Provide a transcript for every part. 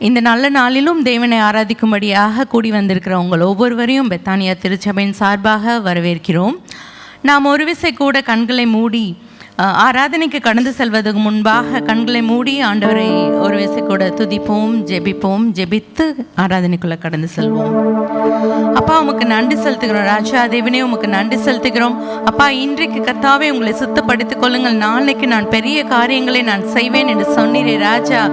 இந்த நல்ல நாளிலும் தேவனை ஆராதிக்கும்படியாக கூடி வந்திருக்கிற உங்கள் ஒவ்வொருவரையும் பெத்தானியா திருச்சபையின் சார்பாக வரவேற்கிறோம். நாம் ஒரு விசை கூட கண்களை மூடி ஆராதனைக்கு கடந்து செல்வதற்கு முன்பாக கண்களை மூடி ஆண்டவரை ஒரு விசை கூட துதிப்போம், ஜெபிப்போம். ஜெபித்து ஆராதனைக்குள்ளே கடந்து செல்வோம். அப்பா, உமக்கு நன்றி செலுத்துகிறோம். ராஜா தேவனே, உமக்கு நன்றி செலுத்துகிறோம். அப்பா, இன்றைக்கு கர்த்தாவே உங்களை சுத்தப்படுத்திக் கொள்ளுங்கள். நாளைக்கு நான் பெரிய காரியங்களை நான் செய்வேன் என்று சொன்னீரே ராஜா.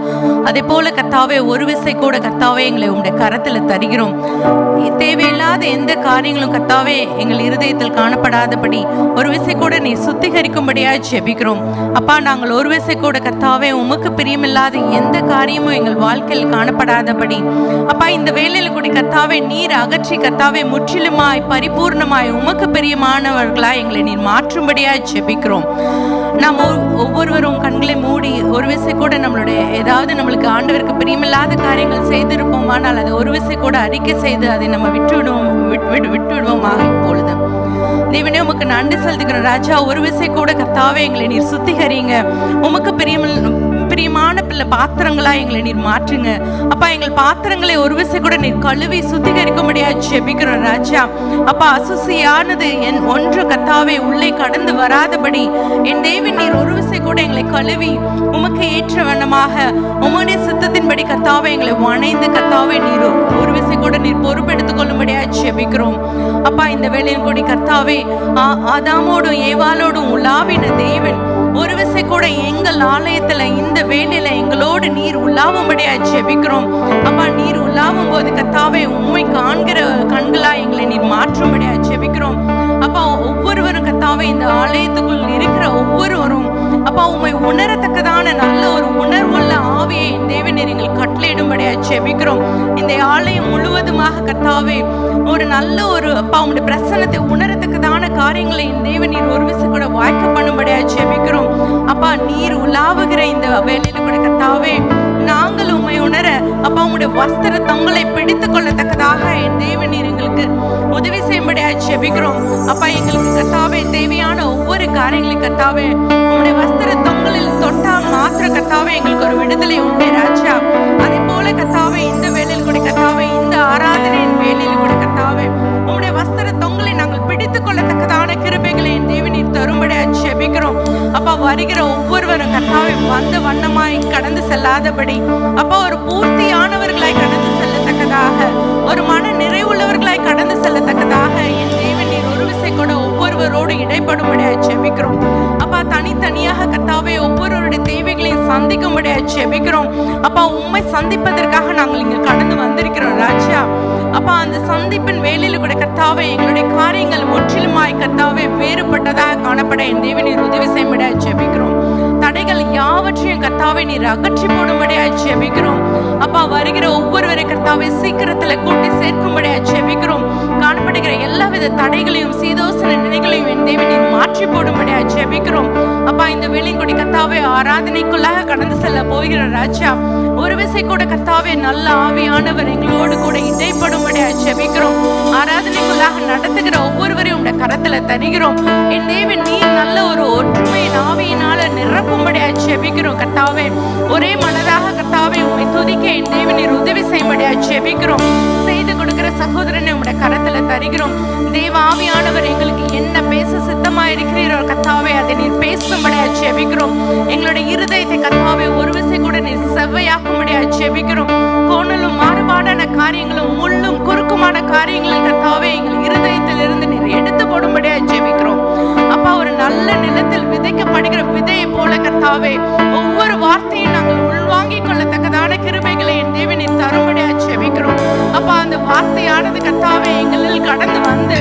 அதே போல கர்த்தாவே ஒரு விசை கூட கர்த்தாவே எங்களை உங்களுடைய கரத்தில் தருகிறோம். தேவையில்லாத எந்த காரியங்களும் கர்த்தாவே எங்கள் இருதயத்தில் காணப்படாதபடி ஒரு விசை கூட நீ சுத்திகரிக்கும்படியாக ஜெபிக்கிறோம். அப்பா, நாங்கள் ஒரு விசை கூட கர்த்தாவே உமக்கு பிரியமில்லாத எந்த காரியமும் எங்கள் வாழ்க்கையில் காணப்படாதபடி அப்பா இந்த வேளையில் கூட கர்த்தாவே நீர் அகற்றி கர்த்தாவே முற்றிலுமாய் பரிபூர்ணமாய் உமக்கு பிரியமானவர்களாய் எங்களை நீர் மாற்றும்படியாய் ஜெபிக்கிறோம். நாம் ஒவ்வொருவரும் கண்களை மூடி ஒரு விசை கூட நம்மளுடைய ஏதாவது நம்மளுக்கு ஆண்டவருக்கு பிரியமில்லாத காரியங்கள் செய்திருப்போம். ஆனால் அதை ஒரு விசை கூட அறிக்கை செய்து அதை நம்ம விட்டுவிடுவோமாக. இப்பொழுது தேவனே, உமக்கு நன்றி செலுத்துகிறோம் ராஜா. ஒரு விசை கூட கர்த்தாவே எங்களை நீர் சுத்திகரிங்க. உமக்கு பிரியமான பிள்ளை பாத்திரங்களா எங்களை நீர் மாற்றுங்க. அப்பா, எங்கள் பாத்திரங்களை ஒரு விசை கூட நீர் கழுவி சுத்திகரிக்கும்படியா ஜெபிக்கிறோம் ராஜா. அப்பா, அசுசியானது என் ஒன்று கர்த்தாவே உள்ளே கடந்து வராதபடி என் தேவன் நீர் ஒரு விசை கூட எங்களை கழுவி உமக்கு ஏற்ற வண்ணமாக உம்முடைய சித்தத்தின்படி கர்த்தாவே எங்களை வணைந்து கர்த்தாவே நீர் ஒரு விசை கூட நீர் பொறுப்பெடுத்துக் கொள்ளும்படியா ஜெபிக்கிறோம். அப்பா, இந்த வேளையில் கூடி கர்த்தாவே ஆதாமோடும் ஏவாளோடும் உலாவின தேவன் ஒரு விசை கூட எங்கள் ஆலயத்துல இந்த வேளையில எங்களோடு நீர் உலாவும்படியா ஜெபிக்கிறோம். அப்பா, நீர் உலாவும் போது கர்த்தாவே உம்மை காண்கிற கண்களா எங்களை நீர் மாற்றும்படியா ஜெபிக்கிறோம். அப்பா, ஒவ்வொருவரும் கர்த்தாவே இந்த ஆலயத்துக்குள் இருக்கிற ஒவ்வொருவரும் அப்பா உம்மை உணரத்தக்கதான நல்ல ஒரு உணர்வுள்ள ஆவியை தேவனீர் எங்கள் கட்டளையிடும்படியா ஜெபிக்கிறோம். இந்த ஆலயம் முழுவதுமாக கர்த்தாவே ஒரு நல்ல ஒரு அப்பா உம்முடைய பிரசன்னத்தை உணரத்தக்கதான காரியங்களை தேவனீர் ஒரு விசை கூட வாய்க்க பண்ணும்படியா ஜெபிக்கிறோம். அப்பா, நீர் உலாவுகிற இந்த வேலையில கூட கர்த்தாவே நாங்கள் உம்மை உணர அப்பா உம்முடைய வஸ்திர தொங்கலை பிடித்துக் கொள்ளத்தக்கதாக என் தேவனீர் எங்களுக்கு உதவி செய்யும்படியா ஜெபிக்கிறோம். அப்பா, எங்களுக்கு கர்த்தாவே தேவையான ஒவ்வொரு காரியங்களையும் கர்த்தாவே உம்முடைய வஸ்திர தொங்கலில் தொட்டா மாத்திர கர்த்தாவே எங்களுக்கு ஒரு விடுதலை உண்டே ராஜா. அதே போல கர்த்தாவே இந்த வேலையில் கூட கர்த்தாவே இந்த ஆராதனையின் வேலையில் கூட கர்த்தாவே உம்முடைய வஸ்திர தொங்கலை நாங்கள் பிடித்துக் கொள்ளத்தக்கதான கிருபைகளை என் தேவனீர் தரும்படியா ஜெபிக்கிறோம். அப்பா, வருகிற ஒவ்வொருவரும் கர்த்தாவே வந்த வண்ணமாய் கடந்து செல்லாதபடி அப்பா ஒரு பூர்த்தியானவர்களாய் கடந்து செல்லத்தக்கதாக ஒரு மன நிறைவுள்ளவர்களாய் கடந்து செல்லத்தக்கதாக என் தேவனீர் ஒரு விசை கூட ஒவ்வொருவரோடு இடைப்படும்படியா ஜெபிக்கிறோம். அப்பா, தனித்தனியாக கர்த்தாவே ஒவ்வொருவருடைய தேவைகளையும் சந்திக்கும்படியா ஜெபிக்கிறோம். அப்பா, உம்மை சந்திப்பதற்காக நாங்கள் இங்க கடந்து வந்திருக்கிறோம் ராஜா. அப்பா, அந்த சந்திப்பின் வேலையில கூட கர்த்தாவே எங்களுடைய காரியங்கள் முற்றிலுமாய் கர்த்தாவே வேறுபட்டதாக காணப்பட என் தேவனீர் உதவி செய்யும்படியா ஜெபிக்கிறோம். தடைகள் யாவற்றையும் கர்த்தாவே நீர் அகற்றி போடும்படியா ஜெபிக்கிறோம். அப்பா, வருகிற ஒவ்வொருவரை கர்த்தாவே சீக்கிரத்துல கூட்டி சேர்க்கும்படியா ஜெபிக்கிறோம். காணப்படுகிற எல்லாவித தடைகளையும் சீதோசன நிலைகளையும் என் தேவனீர் மாற்றி போடும்படியா ஜெபிக்கிறோம். அப்பா, இந்த வேளையின் கர்த்தாவே ஆராதனைக்குள்ளாக கடந்து செல்ல போகிற ராஜா ஒரு விசை கூட கர்த்தாவே நல்ல ஆவியானவர் எங்களோடு கூட இடைப்படும்படியா ஜெபிக்கிறோம். ஆராதனைக்குள்ளாக நடத்துகிற ஒவ்வொருவரையும் உடைய கரத்துல தருகிறோம். என் தேவன் நீர் நல்ல ஒரு ஒற்றுமையின் ஆவியினால நிரப்பும்படியா ஜெபிக்கிறோம். கர்த்தாவே ஒரே மனதாக கர்த்தாவே உம்மை துதிக்க என் தேவனீர் உதவி செய்யும்படியா ஜெபிக்கிறோம். செய்து கொடுக்கிற சகோதரனை உடைய கரத்துல தருகிறோம். தேவ ஆவியானவர் எங்களுக்கு என்ன பேச சித்தமா இருக்கிறீரோ கர்த்தாவே அதை நீர் பேசும்படியா ஜெபிக்கிறோம். எங்களுடைய இருதயத்தை கர்த்தாவே ஒரு விசை கூட நீர் செவ்வையாக்கும்படியா ஜெபிக்கிறோம். கோணலும் மாறுபாடான காரியங்களும் முள்ளும் குறுக்குமான காரியங்களும் கர்த்தாவே எங்கள் இருதயத்தில் இருந்து நீர் எடுத்து போடும்படியா ஜெபிக்கிறோம். அப்பா, ஒரு நல்ல நிலத்தில் விதைக்கப்படுகிற விதையை போல கர்த்தாவே ஒவ்வொரு வார்த்தையும் நாங்கள் உள்வாங்கிக் கொள்ளத்தக்கதான கிருபைகளை என் தேவனீர் தரும்படியா ஜெபிக்கிறோம். அப்பா, அந்த வார்த்தையானது கர்த்தாவே எங்களில் கடந்து வந்து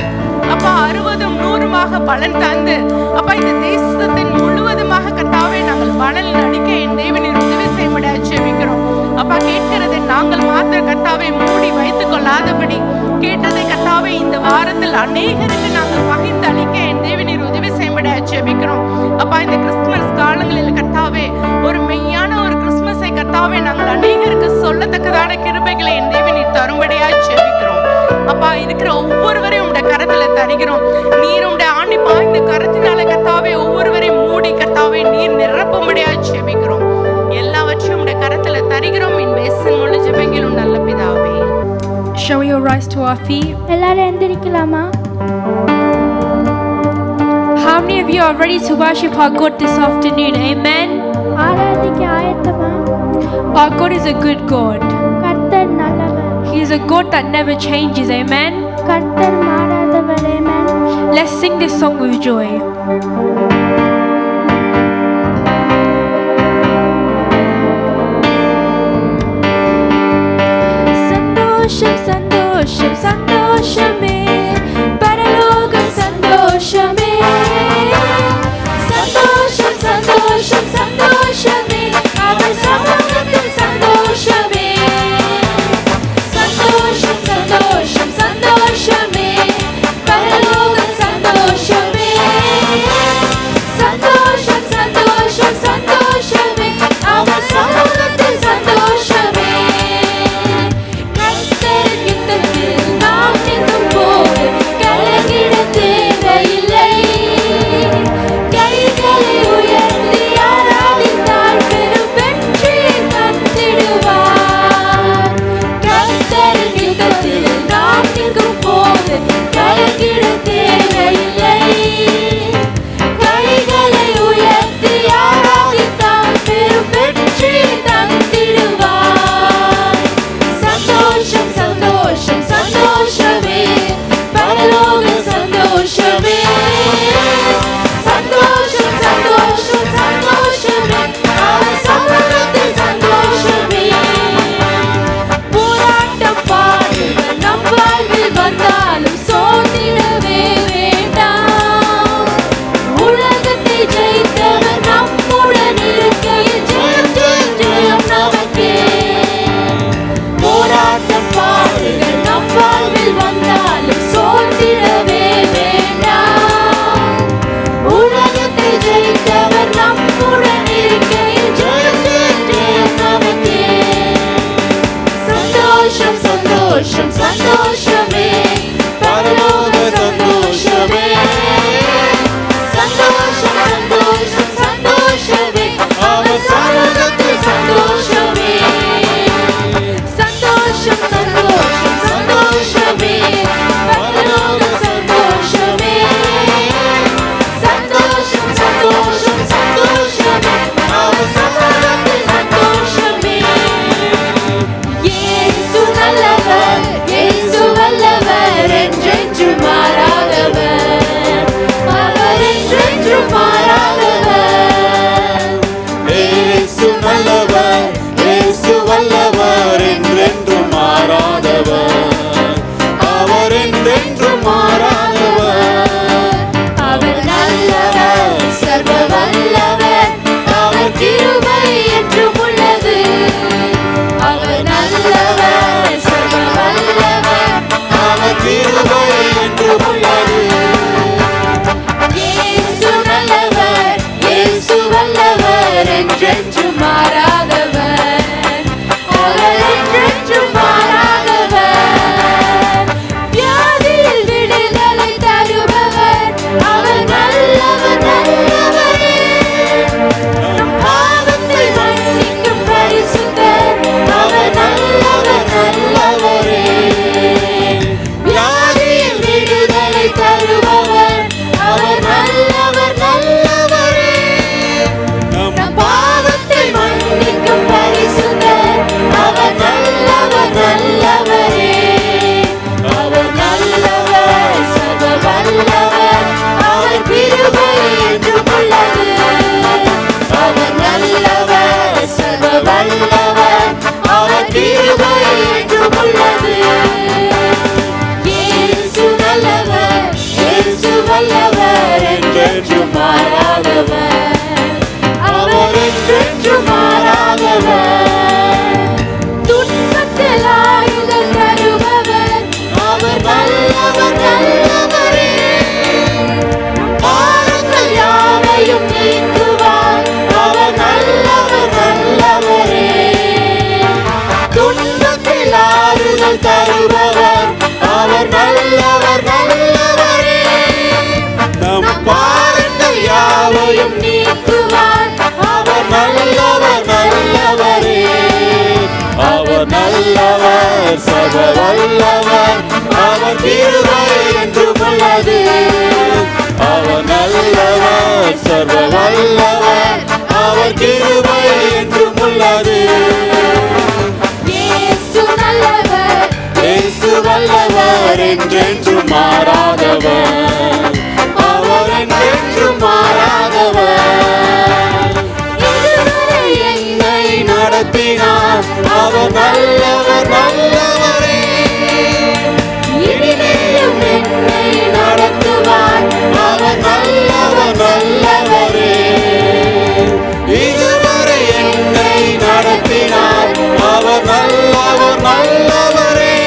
அப்பா 60-100 பலன் தந்து அப்பா இந்த தேசத்தின் முழுவதுமாக கர்த்தாவே நாங்கள் பலன் அடிக்க என் தேவனீர் உதவி செய்யும்படியா ஜெபிக்கிறோம். அப்பா, கேட்கிறதை நாங்கள் மாத்திர கர்த்தாவே மூடி வைத்துக் கொள்ளாதபடி கேட்டதை கர்த்தாவே இந்த வாரத்தில் அநேகருக்கு நாங்கள் பகிர்ந்து அளிக்க என் தேவனீர் உதவி செய்யும்படியா ஜெபிக்கிறோம். அப்பா, இந்த கிறிஸ்துமஸ் காலங்களில் கர்த்தாவே ஒரு மெய்யான ஒரு கிறிஸ்துமஸை கர்த்தாவே நாங்கள் அநேகருக்கு சொல்லத்தக்கதான கிருபைகளை என் தேவனீர் தரும்படியா ஜெபிக்கிறோம். அப்பா, இருக்கிற ஒவ்வொருவரையும் உடைய கரத்துல தருகிறோம். நீர் உடைய ஆணி பாய்ந்த கரத்தினால கர்த்தாவே ஒவ்வொருவரையும் மூடி கர்த்தாவே நீர் நிரப்பும்படியா ஜெபிக்கிறோம். எல்லாவற்றையும் உடைய கரத்துல தருகிறோம். இன் பேசின் முழு ஜெபங்கள் rise to our feet? எல்லாரும் எந்திரிக்கலாமா? How many of you are ready to worship our God this afternoon? Amen. ஆராதிக்க ஆயத்தமா? Our God is a good God. கர்த்தர் நல்லவர். He is a God that never changes. Amen. கர்த்தர் மாறாதவர். Amen. Let's sing this song with joy. சந்தோஷம் சந்தோஷம் சந்தோஷமே பரலோக சந்தோஷமே சந்தோஷம் சந்தோஷம் சந்தோஷமே அவர் சமூகத்தில் சந்தோஷமே சந்தோஷம் சந்தோஷம் சந்தோஷமே பரலோக சந்தோஷமே சந்தோஷம் சந்தோஷம் சந்தோஷமே அவர் சமூகத்தில் சந்தோஷமே சந்தோஷமே பரலோக சந்தோஷமே சந்தோஷம் சந்தோஷம் சந்தோஷமே அவர் சமூகத்தில் சந்தோஷமே சந்தோஷம் சந்தோஷம் சந்தோஷமே பரலோக சந்தோஷமே சந்தோஷம் சந்தோஷம் சந்தோஷமே அவர் சமூகத்தில் சந்தோஷமே இயேசு நல்லவர் இயேசு வல்லவர் என்றென்று மாறாதவர் அவர் என்றென்று மாறாதவர் இயேசு நல்லவர் இயேசு வல்லவர் என்றென்று மாறாதவர் அவர் என்றென்று மாறாதவர் அவர் நல்லவர் சர்வ வல்லவர் அவர் கிருபை என்றும் உள்ளது அவர் நல்லவர் சர்வ வல்லவர் அவர் கிருபை என்றும் உள்ளது இயேசு நல்லவர் இயேசு வல்லவர் என்றென்று மாறாதவர் அவர் என்றென்று மாறாதவர் வியாதியில் விடுதலை தருபவர் அவர் நல்லவர் நல்லவரே நம் பாவத்தை மன்னிக்கும் பரிசுத்தர் அவர் நல்லவர் நல்லவரே வியாதியில் விடுதலை தருபவர் அவர் நல்லவர் நல்லவரே நம் பாவத்தை மன்னிக்கும் பரிசுத்தர் அவர் நல்லவர் நல்லவரே அவர் நல்லவர் சர்வ வல்லவர் அவர் கிருபை என்றும் உள்ளது அவர் நல்லவர் சர்வ வல்லவர் அவர் கிருபை என்றும் உள்ளது இயேசு நல்லவர் இயேசு வல்லவர் என்றென்று மாறாதவர் அவர் என்றென்று மாறாதவர் துன்பத்தில் ஆறுதல் தருபவர் அவர் நல்லவர் நல்லவரே பாரங்கள் யாவையும் நீக்குவார் அவர் நல்லவர் நல்லவரே துன்பத்தில் ஆறுதல் தருபவர் அவர் நல்லவர் நல்லவரே நம் பாரங்கள் யாவையும் நீக்குவார் அவர் நல்லவர் நல்லவரே அவர் நல்லவர் சர்வ வல்லவர் சர்வ வல்லவர் அவர் கிருபை என்றும் உள்ளது. இயேசு நல்லவர், இயேசு வல்லவர் என்றென்றும் மாறாதவர், அவர் என்றென்றும் மாறாதவர். இதுவரை என்னை நடத்தினார் அவர் நல்லவர் நல்லவரே, இனிமேலும் என்னை நடத்துவார் அவர் நல்லவர் நல்லவரே. இதுவரை என்னை நடத்தினார் அவர் நல்லவர் நல்லவரே,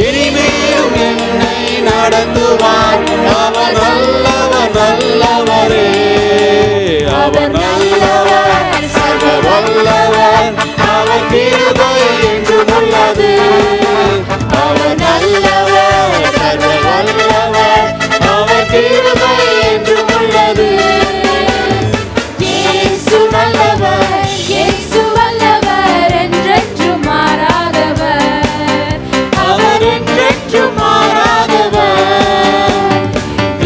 இனிமேலும் என்னை நடத்துவார் அவர் நல்லவர் நல்லவரே. அவர் நல்லவர் சர்வ வல்லவர் அவர் கிருபை என்றும் உள்ளது. அவர் நல்லவர் சர்வ வல்லவர் அவர் கிருபை என்றும் உள்ளது. இயேசு நல்லவர், இயேசு வல்லவர், என்றென்றும் மாறாதவர். அவர் என்றென்றும் மாறாதவர்.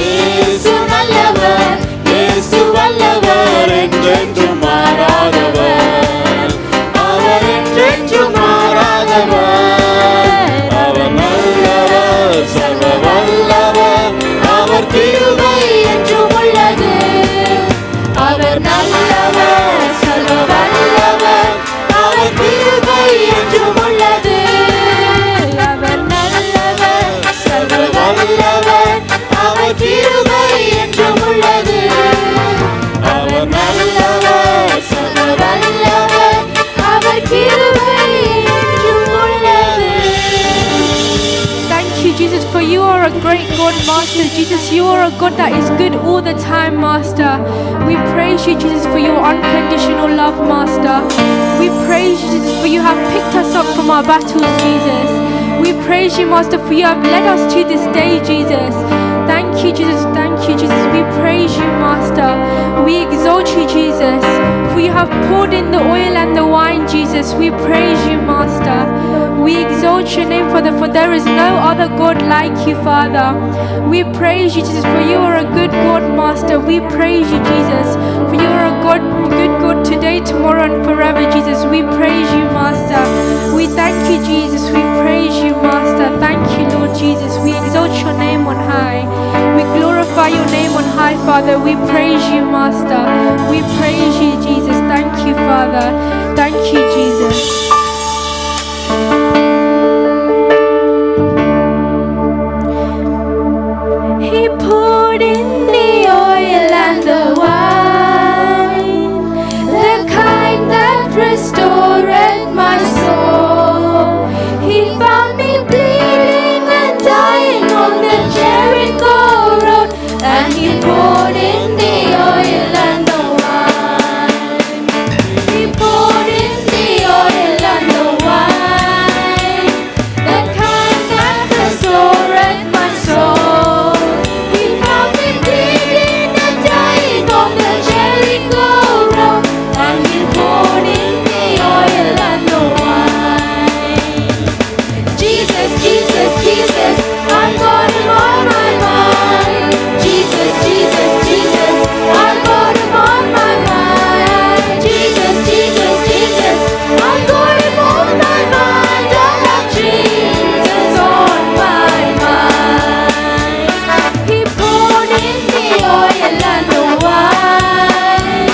இயேசு நல்லவர், இயேசு வல்லவர் என்றென்றும் மாறாதவர், அவர் என்றென்றும் மாறாதவர். அவர் நல்லவர் சர்வ வல்லவர் அவர் கிருபை என்றும் உள்ளது. அவர் நல்லவர், சர்வ வல்லவர், அவர் கிருபை என்றும் உள்ளது. அவர் நல்லவர், சர்வ வல்லவர், அவர் கிருபை என்றும் உள்ளது. அவர் நல்லவர், சர்வ வல்லவர், அவர் கிருபை என்றும் உள்ளது. Thank you, Jesus, for you are a great God, Master. Jesus, you are a God that is good all the time, Master. We praise you, Jesus, for your unconditional love, Master. We praise you, Jesus, for you have picked us up from our battles, Jesus. We praise you, Master, for you have led us to this day, Jesus. Thank you, Jesus. Thank you, Jesus. We praise you, Master. We exalt you, Jesus, for you have poured in the oil and the wine, Jesus. We praise you, Master. We exalt your name, Father, for there is no other God like you, Father. We praise you, Jesus, for you are a good God, Master. We praise you, Jesus, for you are a good God today, tomorrow, and forever, Jesus. We praise you, Master. We thank you, Jesus. We praise you, Master. Thank you, Lord Jesus. We exalt your name on high. We glorify your name on high, Father. We praise you, Master. We praise you, Jesus. Thank you, Father. Thank you, Jesus. He poured in the oil and the wine, the kind that restored my soul. He found me bleeding and dying on the Jericho road, and he poured in the oil and the wine. He poured in the oil and the wine, the kind that restored my soul. He found me bleeding and dying on the Jericho road, and he poured in the oil and the wine. Jesus, Jesus, Jesus, I got him on my mind. Jesus, Jesus, Jesus, I got him on my mind. Jesus, Jesus, Jesus, I got him on my mind. I have Jesus on my mind. He poured in the oil and the wine,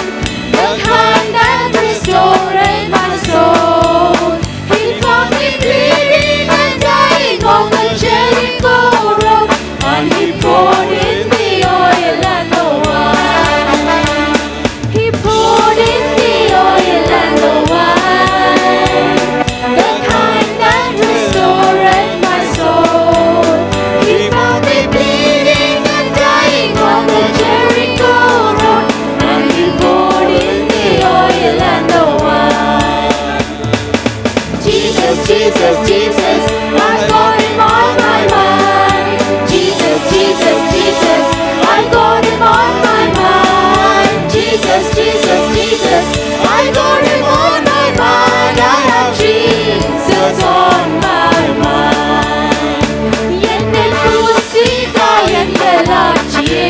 the kind that restored my soul. He found me bleeding and dying on the Jericho road, and he poured in the oil and the wine. He poured in the oil and the wine, the kind that restored my soul. He found me bleeding and dying on the Jericho road, and he poured in the oil and the wine. Jesus, Jesus, Jesus, I got him on my mind. Jesus, Jesus, Jesus, I got him on my mind. Jesus, Jesus, Jesus, I got him on my mind. I have Jesus on my mind. என்னை பூசித்தாய் எங்கள் ஆட்சியே,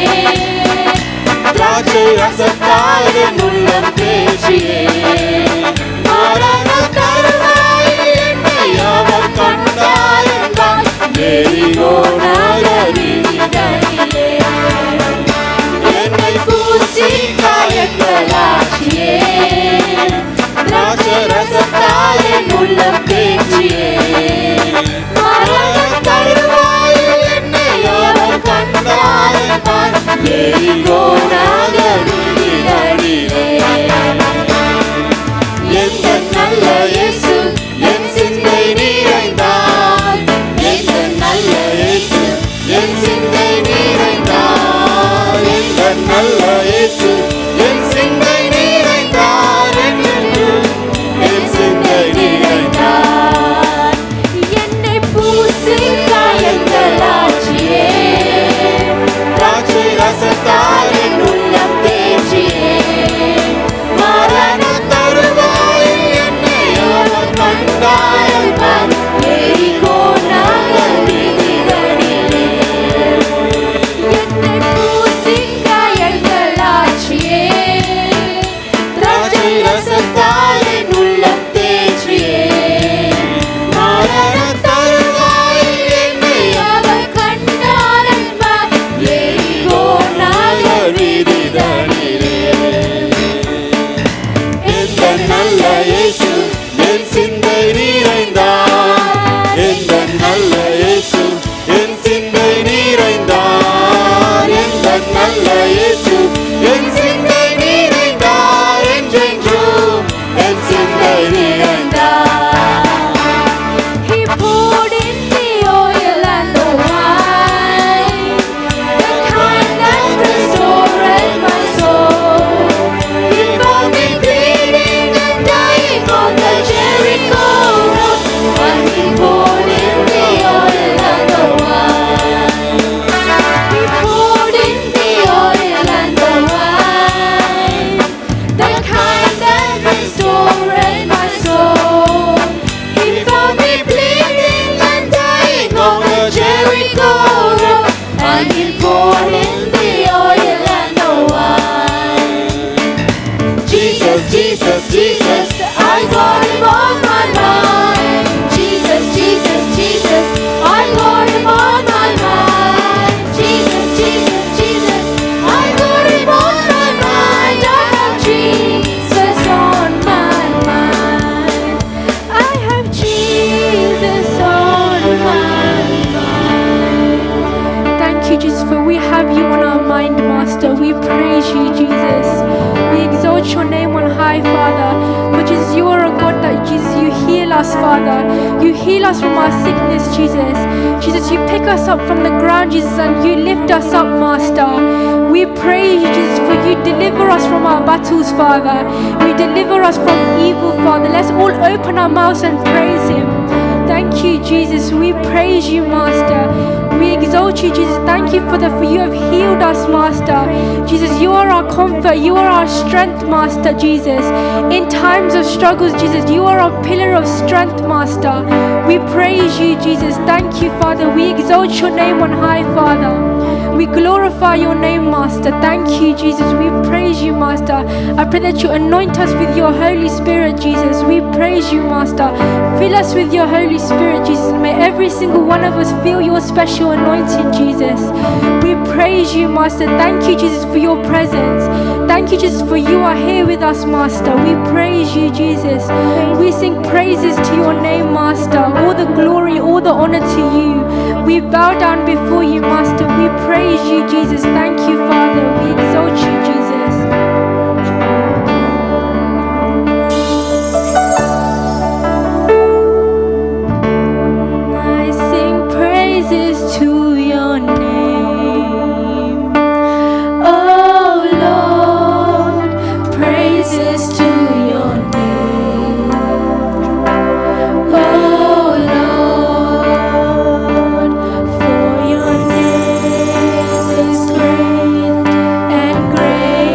Jesus, Jesus, Jesus, I got him on my mind. Jesus, Jesus, Jesus, I got him on my mind. Jesus, Jesus, Jesus, I got him on my mind. I have Jesus on my mind. I have Jesus on my mind. Thank you, Jesus, for we have you on our mind, Master. We praise you, Jesus. We exalt your name on high, Father. For Jesus, you are a God that, Jesus, you heal us, Father. You heal us from our sickness, Jesus. Jesus, you pick us up from the ground, Jesus, and you lift us up, Master. We praise you, Jesus, for you deliver us from our battles, Father. You deliver us from evil, Father. Let's all open our mouths and praise him. Thank you, Jesus. We praise you, Master. We exalt you, Jesus. Thank you for you have healed us, Master. Jesus, you are our comfort. You are our strength, Master, Jesus. In times of struggles, Jesus, you are our pillar of strength, Master. We praise you, Jesus. Thank you, Father. We exalt your name on high, Father. We glorify your name, Master. Thank you, Jesus. We praise you, Master. I pray that you anoint us with your Holy Spirit, Jesus. We praise you, Master. Fill us with your Holy Spirit, Jesus. May every single one of us feel your special anointing, Jesus. We praise you, Master. Thank you, Jesus, for your presence. Thank you, Jesus, for you are here with us, Master. We praise you, Jesus. We sing praises to your name, Master. All the glory, all the honor to you. We bow down before you, Master. We praise you, Jesus. Thank you, Father. We exalt you, Jesus. I sing praises to your name, oh Lord. Praises to your name, oh Lord. For your name is great and great.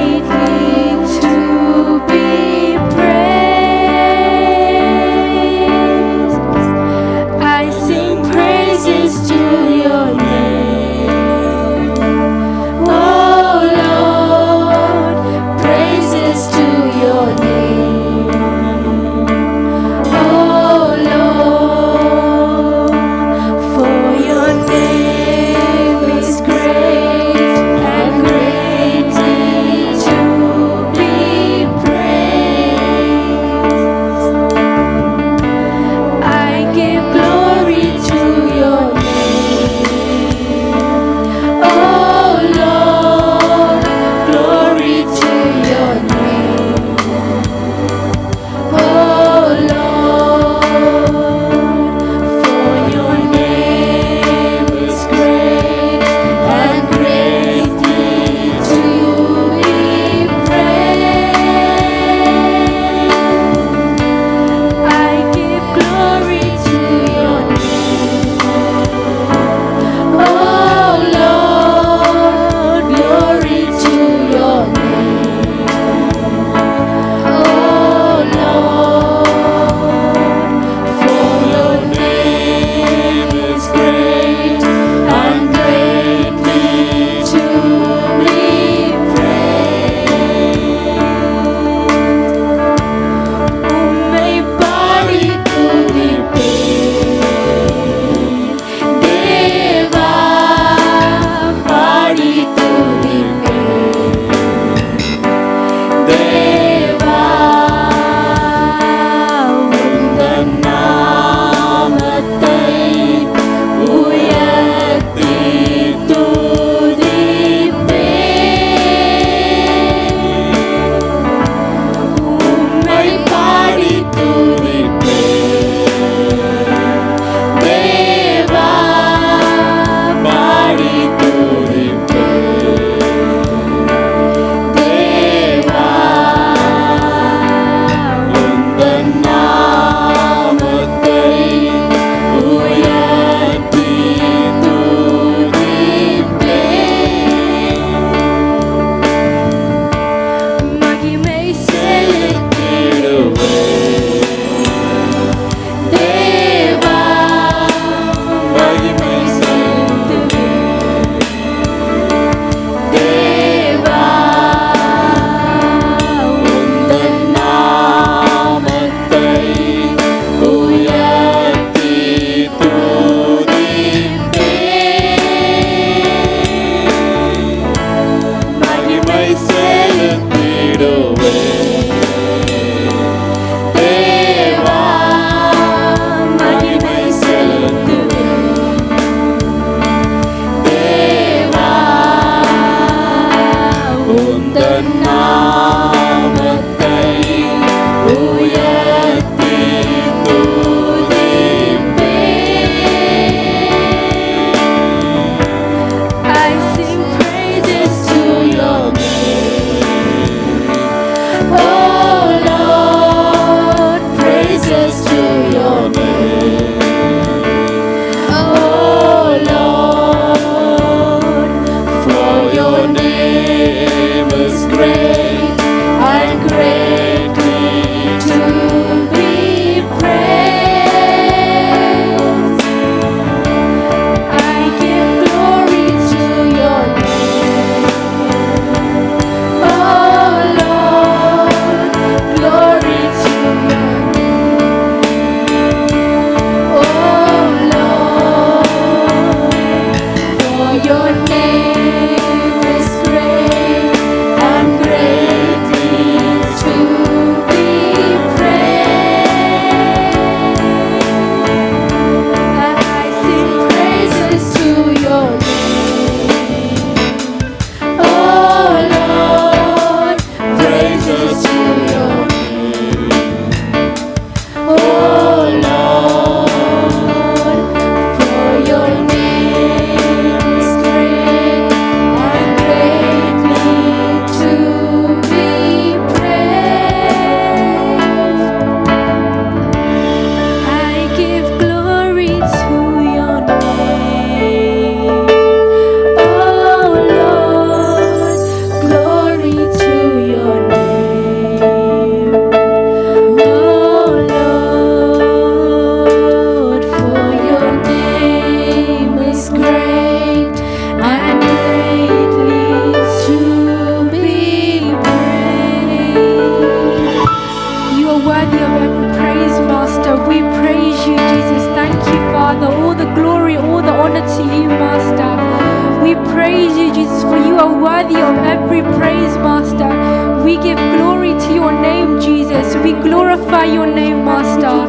Jesus. We glorify your name, Master.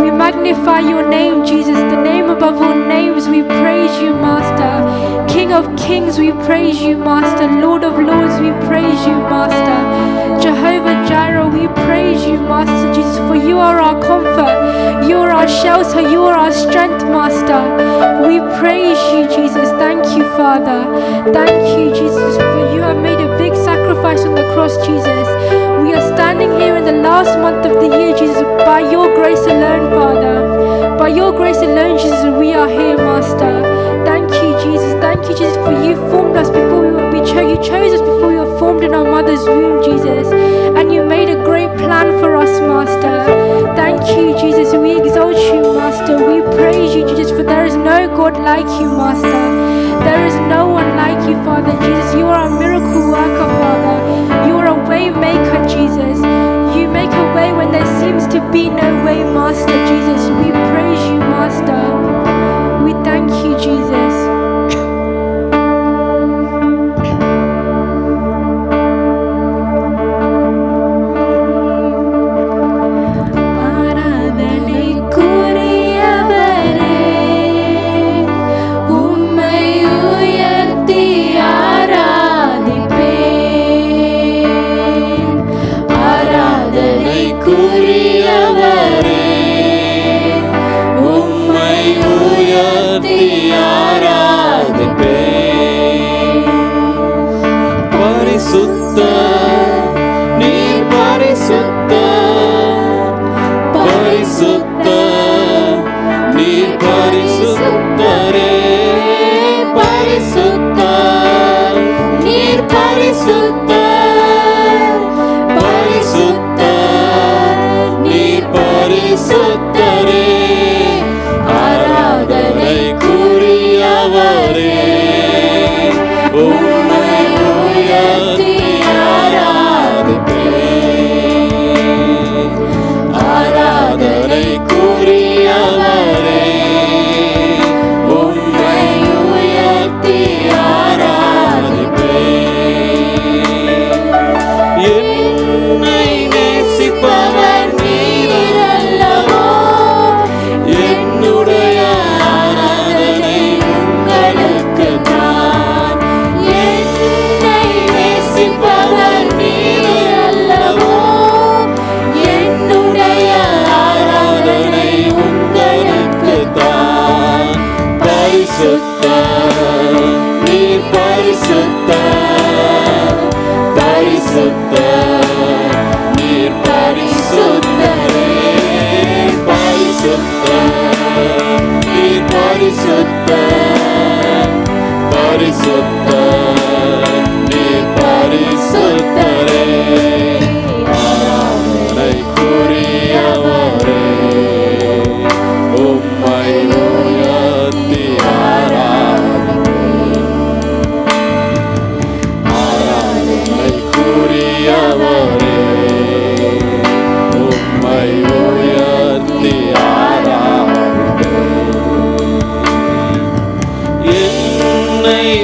We magnify your name, Jesus, the name above all names. We praise you, Master. King of kings, we praise you, Master. Lord of lords, we praise you, Master. Jehovah Jireh, we praise you, Master Jesus, for you are our comfort. You are our shelter. You are our strength, Master. We praise you, Jesus. Thank you, Father. Thank you, Jesus, for you have made a big sacrifice on the cross, Jesus. We are standing here in the last month of the year, Jesus, by your grace alone, Father. By your grace alone, Jesus, we are here, Master. Thank you, Jesus. Thank you, Jesus, for you formed us before you chose us before we were formed in our mother's womb, Jesus. And you made a great plan for us, Master. Thank you, Jesus. We exalt you, Master. We praise you, Jesus, for there is no God like you, Master. There is no one like you, Father. Jesus, you are a miracle worker, Father. You are a way maker, Jesus. You make a way when there seems to be no way, Master, Jesus. We praise you, Master. We thank you, Jesus.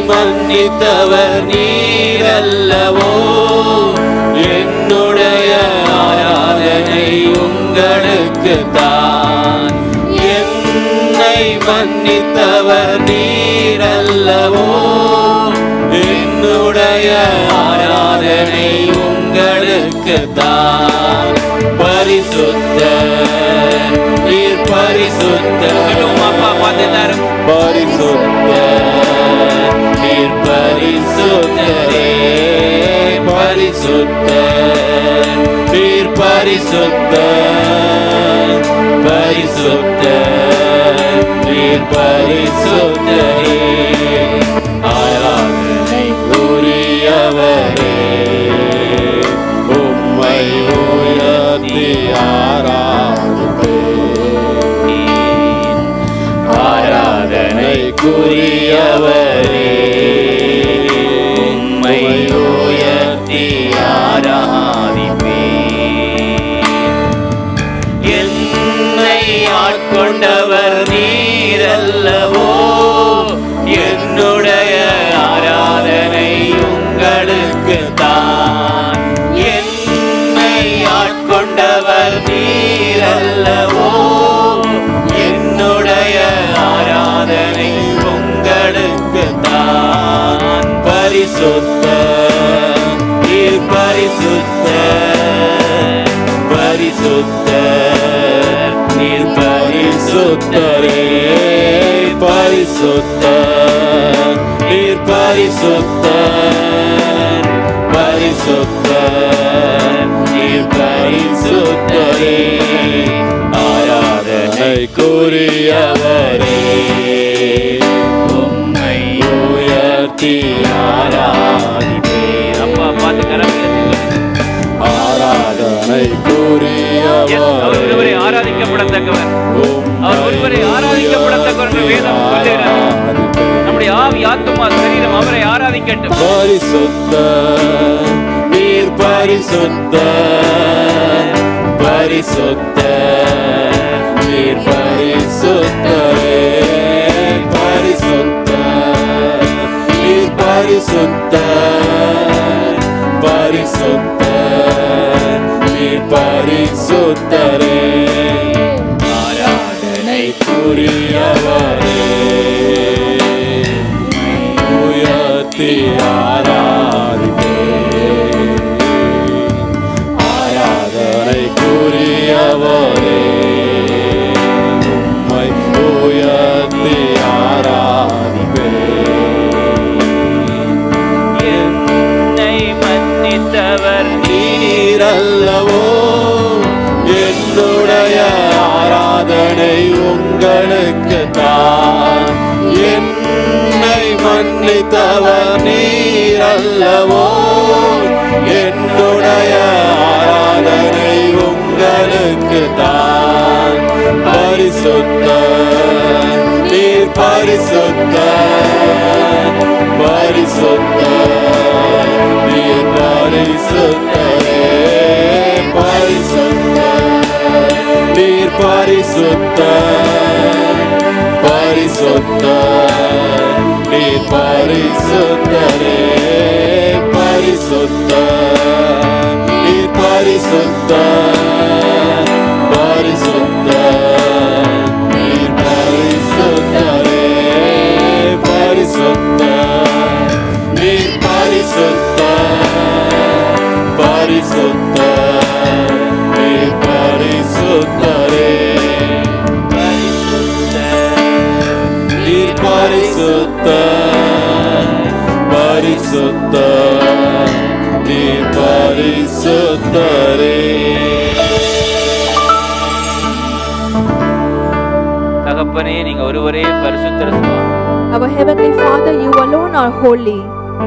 மன்னித்தவர் நீரல்லவோ, என்னுடைய ஆராதனை உங்களுக்கு தான். என்னை மன்னித்தவர் நீரல்லவோ, என்னுடைய ஆராதனை உங்களுக்கு தான். பரிசுத்த நீர் பரிசுத்த அப்பா பார்த்து பரிசுத்த நீர் பரிசுத்தரே, பரிசுத்த நீர் பரிசுத்த, பரிசுத்த நீர் பரிசுத்தரே. ஆராதனை உரியவரே, உம்மை உயர்த்தி ஆராதிப்பேன். ஆராதனைக்குரியவரே, உம்மை உயர்த்தி ஆராதிப்பேன். என்னை ஆட்கொண்டவர் நீரல்லவோ, என்னுடைய ஆராதனை உங்களுக்கு தான். என்னை ஆட்கொண்ட பரிசுத்தர், நீர் பரிசுத்தர், பரிசுத்தர், நீர் பரிசுத்தரே, பரிசுத்தர், நீர் பரிசுத்தர், பரிசுத்தர், நீர் பரிசுத்தரே, ஆராதனைக்குரியவரே, உம்மை உயர்த்தி ஆராதிப்பேன். அப்பா பார்த்து ஆராதனைக்குரியவரே, அவர் ஒருவரை ஆராதிக்கப்படத்தக்கவர், அவர் ஒருவரை ஆராதிக்கப்படத்தக்கவர் என்று வேதம் சொல்லுகிறது. நம்முடைய ஆவி, ஆத்துமா, சரீரம் அவரை ஆராதிக்கட்டும். பரிசுத்தர், நீர் பரிசுத்தர், பரிசுத்தர், நீர் பரிசுத்தரே, பரிசுத்தர், நீர் பரிசுத்தர், பரிசுத்தர், நீர் பரிசுத்தரே, ஆராதனைக்குரியவரே, உயர்த்தி ஆராதிப்பேன். ஆராதனைக்குரியவரே, உம்மை உயர்த்தி ஆராதிப்பேன். என்னை மன்னித்தவர் நீரல்லவோ, என்னுடைய ஆராதனை உங்களுக்கு தான். என்னை மன்னித்தவர் நீரல்லவோ, என்னுடைய ஆராதனை உங்களுக்கு தான். பரிசுத்தர், நீர் பரிசுத்தர், பரிசுத்தர், நீர் பரிசுத்தரே, பரிசுத்தர், நீர் பரிசுத்தர், பரிசுத்தர், நீர் பரிசுத்தரே, பரிசுத்தர், நீர் பரிசுத்தர், பரிசுத்தர், நீர் பரிசுத்தரே, பரிசுத்தர், நீர் பரிசுத்தர், பரிசுத்தர், நீர் பரிசுத்தரே, நீர் பரிசுத்தர், பரிசுத்தர், நீர் பரிசுத்தரே. தகப்பனே, நீங்க ஒருவரே பரிசுத்தர் சுவாமி. Our Heavenly Father, you alone are holy.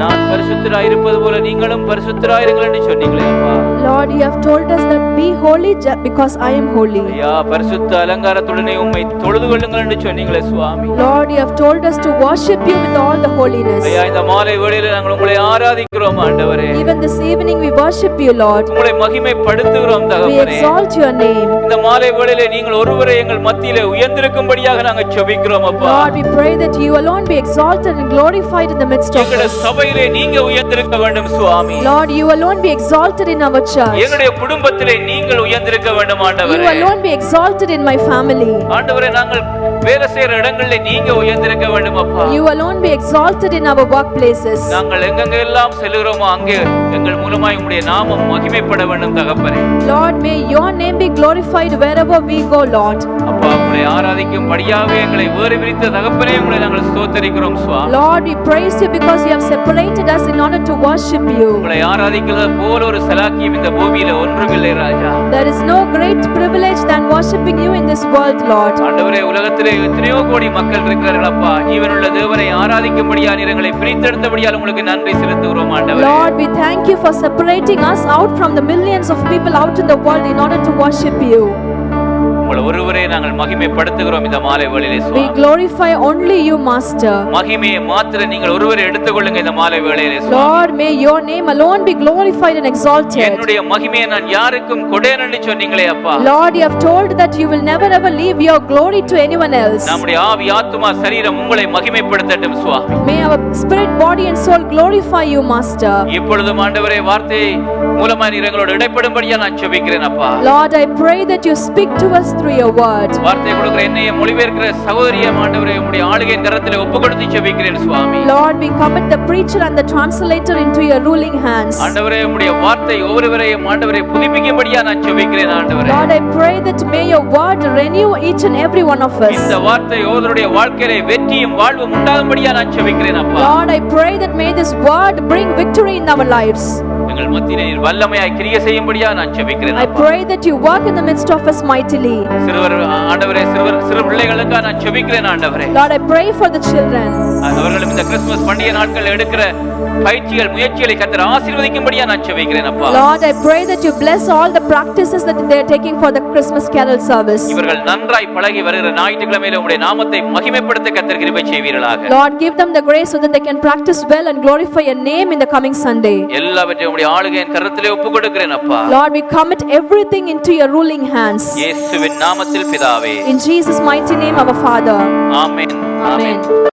நான் பரிசுத்தராய் இருப்பது போல நீங்களும் பரிசுத்தராய் இருங்கள் என்று சொன்னீங்களே அப்பா. Lord, you have told us that be holy because I am holy. ஐயா, பரிசுத்த அலங்காரத்துடனே உம்மை தொழுது கொள்ளுங்கள் என்று சொன்னீங்களே சுவாமி. Lord, you have told us to worship you with all the holiness. ஐயா, இந்த மாலை வேளையிலே நாங்கள் உங்களை ஆராதிக்கிறோம் ஆண்டவரே. Even this evening we worship you, Lord. உங்களை மகிமைப்படுத்துகிறோம் We தகப்பனே. exalt your name. இந்த மாலை வேளையிலே நீங்கள் ஒருவரே எங்கள் மத்தியிலே உயர்ந்திருக்கும்படியாக நாங்கள் ஜெபிக்கிறோம் அப்பா. Lord, we pray that you alone be exalted and glorified in the midst of எங்களுடைய us. சபையிலே நீங்க உயர்ந்திருக்க வேண்டும் சுவாமி. Lord, you alone be exalted in our church. எங்களுடைய குடும்பத்திலே நீங்கள் உயர்ந்திருக்க வேண்டும் You ஆண்டவரே. alone be exalted in my family. ஆண்டவரே, நாங்கள் வேலை செய்யற இடங்களிலே நீங்க உயர்ந்திருக்க வேண்டும் அப்பா. You alone be exalted in our workplaces. நாங்கள் எங்கெங்க எல்லாம் செல்கிறோமோ அங்கே எங்கள் மூலமாய் உம்முடைய நாமம் மகிமைப்பட வேண்டும் தகப்பனே. Lord, may your name be glorified wherever we go, Lord. அப்பா, உங்களை ஆராதிக்கும்படியாகவே எங்களை வேறு பிரித்த தகப்பனே உங்களை நாங்கள் ஸ்தோத்திரிக்கிறோம் சுவாமி. Lord, we praise you because you have separated us in order to worship you. உங்களை ஆராதிக்கிறது போல ஒரு சலாக்கியம் இந்த பூமியில ஒன்றுமில்லை ராஜா. There is no great privilege than worshiping you in this world, Lord. ஆண்டவரே, உலகத்திலே எத்தனையோ கோடி மக்கள் இருக்கிறார்கள் அப்பா. ஜீவனுள்ள தேவனை ஆராதிக்கும்படியா நீர் எங்களை பிரித்தெடுத்தபடியால் உங்களுக்கு நன்றி செலுத்துகிறோம் ஆண்டவரே. Lord, we thank you for separating us out from the millions of people out in the world in order to worship you. உங்களை ஒருவரே நாங்கள் மகிமைப்படுத்துகிறோம் இந்த மாலை வேளையிலே We Swami. glorify only you, Master. மகிமையை மாத்திர நீங்கள் ஒருவரே எடுத்துக்கொள்ளுங்க இந்த மாலை வேளையிலே சுவாமி. Lord, may your name alone be glorified and exalted. என்னுடைய மகிமையை நான் யாருக்கும் கொடேன் என்று சொன்னீங்களே அப்பா. Lord, you have told that you will never ever leave your glory to anyone else. நம்முடைய ஆவி, ஆத்துமா, சரீரம் உங்களை மகிமைப்படுத்தட்டும் சுவாமி. May our spirit, body and soul glorify you, Master. இப்பொழுதும் ஆண்டவரே வார்த்தையை மூலமா நீர் எங்களோடு இடைப்படும்படியா நான் ஜெபிக்கிறேன் அப்பா. Lord, I pray that you speak to us through your word. வார்த்தை கொடுக்கிற என்னைய மொழிபெயர்க்கிற சகோதரியை ஆண்டவரே உம்முடைய ஆளுகையின் கரத்திலே ஒப்புக்கொடுத்து ஜெபிக்கிறேன் சுவாமி. Lord, we commit the preacher and the translator into your ruling hands. ஆண்டவரே உம்முடைய வார்த்தை ஒவ்வொருவரையும் ஆண்டவரே புதுப்பிக்கும்படியா நான் ஜெபிக்கிறேன் ஆண்டவரே. Lord, I pray that may your word renew each and every one of us. இந்த வார்த்தை ஒவ்வொருடைய வாழ்க்கையிலே வெற்றியும் வாழ்வும் உண்டாகும்படியா நான் ஜெபிக்கிறேன் அப்பா. Lord, I pray that may this word bring victory in our lives. எங்கள் மத்தியிலே நீர் வல்லமையாய் கிரியை செய்யும்படியா நான் ஜெபிக்கிறேன் I அப்பா. pray that you work in the midst of us mightily. சிறுவர் ஆண்டவரே சிறு பிள்ளைகளுக்காக நான் ஜெபிக்கிறேன் ஆண்டவரே. Lord, I pray for the children. அவர்களும் இந்த கிறிஸ்துமஸ் பண்டிகை நாட்கள் எடுக்கிற பயிற்சிகள் முயற்சிகளை கர்த்தர் ஆசீர்வதிக்கும்படியா நான் ஜெபிக்கிறேன் அப்பா. Lord, I pray that you bless all the practices that they are taking for the Christmas carol service. இவர்கள் நன்றாய் பழகி வருகிற ஞாயிற்றுக்கிழமையிலே உம்முடைய நாமத்தை மகிமைப்படுத்த கர்த்தர் கிருபை செய்வீர்களாக. Lord, give them the grace so that they can practice well and glorify your name in the coming Sunday. எல்லாவற்றையும் உம்முடைய ஆளுகையின் கரத்திலே ஒப்புக்கொடுக்கிறேன் அப்பா. Lord, we commit everything into your ruling hands. இயேசுவின் நாமத்தில் பிதாவே. In Jesus' mighty name, our Father. Amen. Amen.